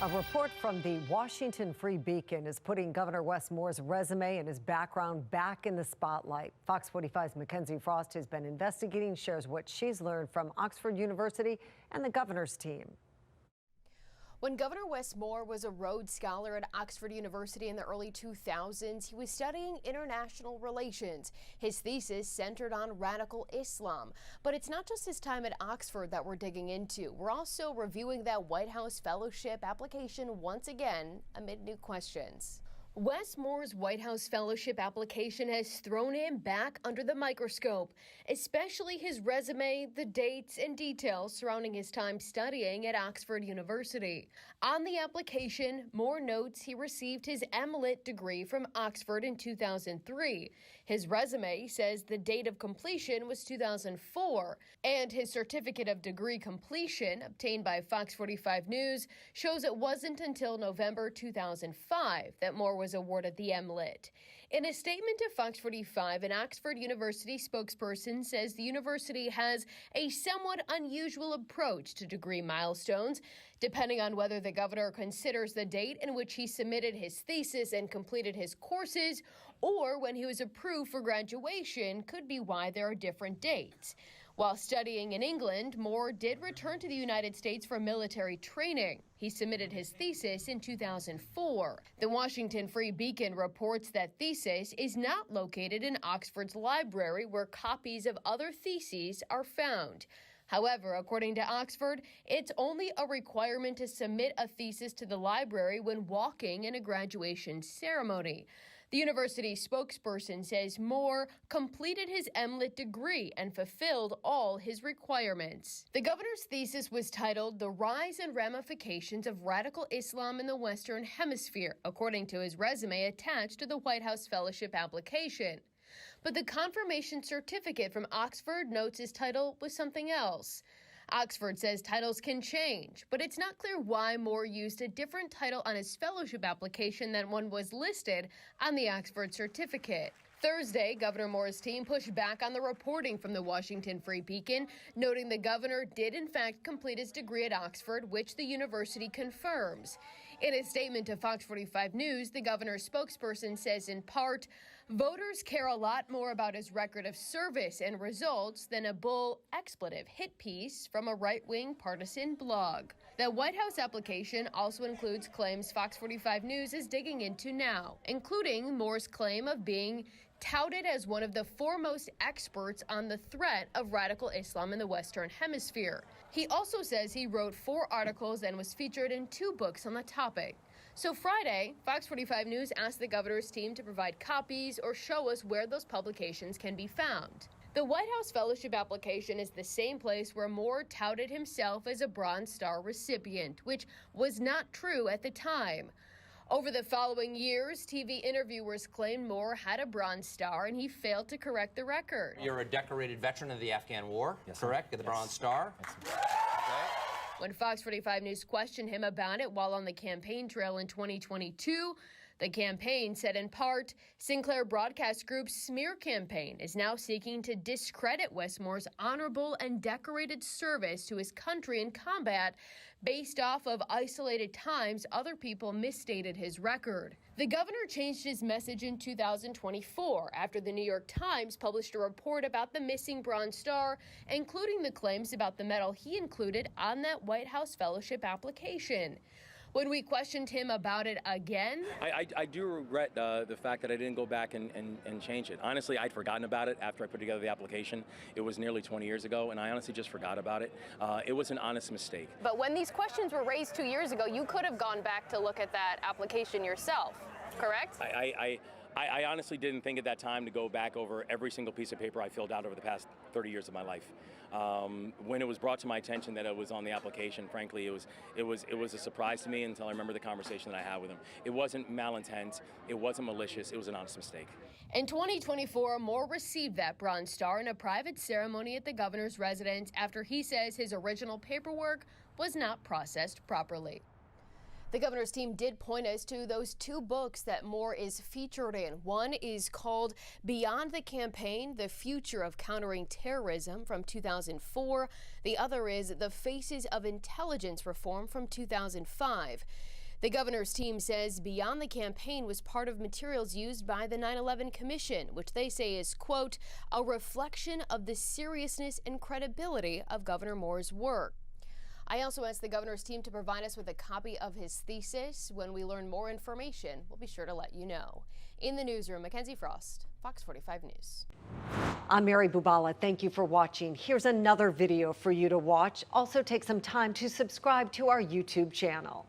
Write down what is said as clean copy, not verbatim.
A report from the Washington Free Beacon is putting Governor Wes Moore's resume and his background back in the spotlight. Fox 45's Mackenzie Frost has been investigating, shares what she's learned from Oxford University and the governor's team. When Governor Wes Moore was a Rhodes Scholar at Oxford University in the early 2000s, he was studying international relations. His thesis centered on radical Islam. But it's not just his time at Oxford that we're digging into. We're also reviewing that White House fellowship application once again amid new questions. Wes Moore's White House fellowship application has thrown him back under the microscope, especially his resume, the dates and details surrounding his time studying at Oxford University. On the application, Moore notes he received his MLit degree from Oxford in 2003. His resume says the date of completion was 2004, and his certificate of degree completion, obtained by Fox 45 News, shows it wasn't until November 2005 that Moore was awarded the MLit. In a statement to Fox 45, an Oxford University spokesperson says the university has a somewhat unusual approach to degree milestones, depending on whether the governor considers the date in which he submitted his thesis and completed his courses, or when he was approved for graduation, could be why there are different dates. While studying in England, Moore did return to the United States for military training. He submitted his thesis in 2004. The Washington Free Beacon reports that Thesis is not located in Oxford's library, where copies of other theses are found. However, according to Oxford, it's only a requirement to submit a thesis to the library when walking in a graduation ceremony. The university spokesperson says Moore completed his MLit degree and fulfilled all his requirements. The governor's thesis was titled "The Rise and Ramifications of Radical Islam in the Western Hemisphere," according to his resume attached to the White House fellowship application. But the confirmation certificate from Oxford notes his title was something else. Oxford says titles can change, but it's not clear why Moore used a different title on his fellowship application than one was listed on the Oxford certificate. Thursday, Governor Moore's team pushed back on the reporting from the Washington Free Beacon, noting the governor did in fact complete his degree at Oxford, which the university confirms. In a statement to Fox 45 News, the governor's spokesperson says in part, "Voters care a lot more about his record of service and results than a bull expletive hit piece from a right-wing partisan blog." The White House application also includes claims Fox 45 News is digging into now, including Moore's claim of being touted as one of the foremost experts on the threat of radical Islam in the Western Hemisphere. He also says he wrote 4 articles and was featured in 2 books on the topic. So Friday, Fox 45 News asked the governor's team to provide copies or show us where those publications can be found. The White House fellowship application is the same place where Moore touted himself as a Bronze Star recipient, which was not true at the time. Over the following years, TV interviewers claimed Moore had a Bronze Star and he failed to correct the record. You're a decorated veteran of the Afghan War, yes, correct? Get the Bronze Star. Okay. When Fox 45 News questioned him about it while on the campaign trail in 2022, the campaign said in part, Sinclair Broadcast Group's smear campaign is now seeking to discredit Wes Moore's honorable and decorated service to his country in combat based off of isolated times other people misstated his record. The governor changed his message in 2024 after the New York Times published a report about the missing Bronze Star, including the claims about the medal he included on that White House fellowship application. When we questioned him about it again, I do regret the fact that I didn't go back and change it. Honestly, I'd forgotten about it after I put together the application. It was nearly 20 years ago, and I honestly just forgot about it. It was an honest mistake. But when these questions were raised 2 years ago, you could have gone back to look at that application yourself, correct? I honestly didn't think at that time to go back over every single piece of paper I filled out over the past 30 years of my life. When it was brought to my attention that it was on the application, frankly, it was a surprise to me until I remember the conversation that I had with him. It wasn't malintent, it wasn't malicious, it was an honest mistake. In 2024, Moore received that Bronze Star in a private ceremony at the governor's residence after he says his original paperwork was not processed properly. The governor's team did point us to those two books that Moore is featured in. One is called Beyond the Campaign, The Future of Countering Terrorism from 2004. The other is The Faces of Intelligence Reform from 2005. The governor's team says Beyond the Campaign was part of materials used by the 9/11 Commission, which they say is, quote, a reflection of the seriousness and credibility of Governor Moore's work. I also asked the governor's team to provide us with a copy of his thesis. When we learn more information, we'll be sure to let you know. In the newsroom, Mackenzie Frost, Fox 45 News. I'm Mary Bubala. Thank you for watching. Here's another video for you to watch. Also take some time to subscribe to our YouTube channel.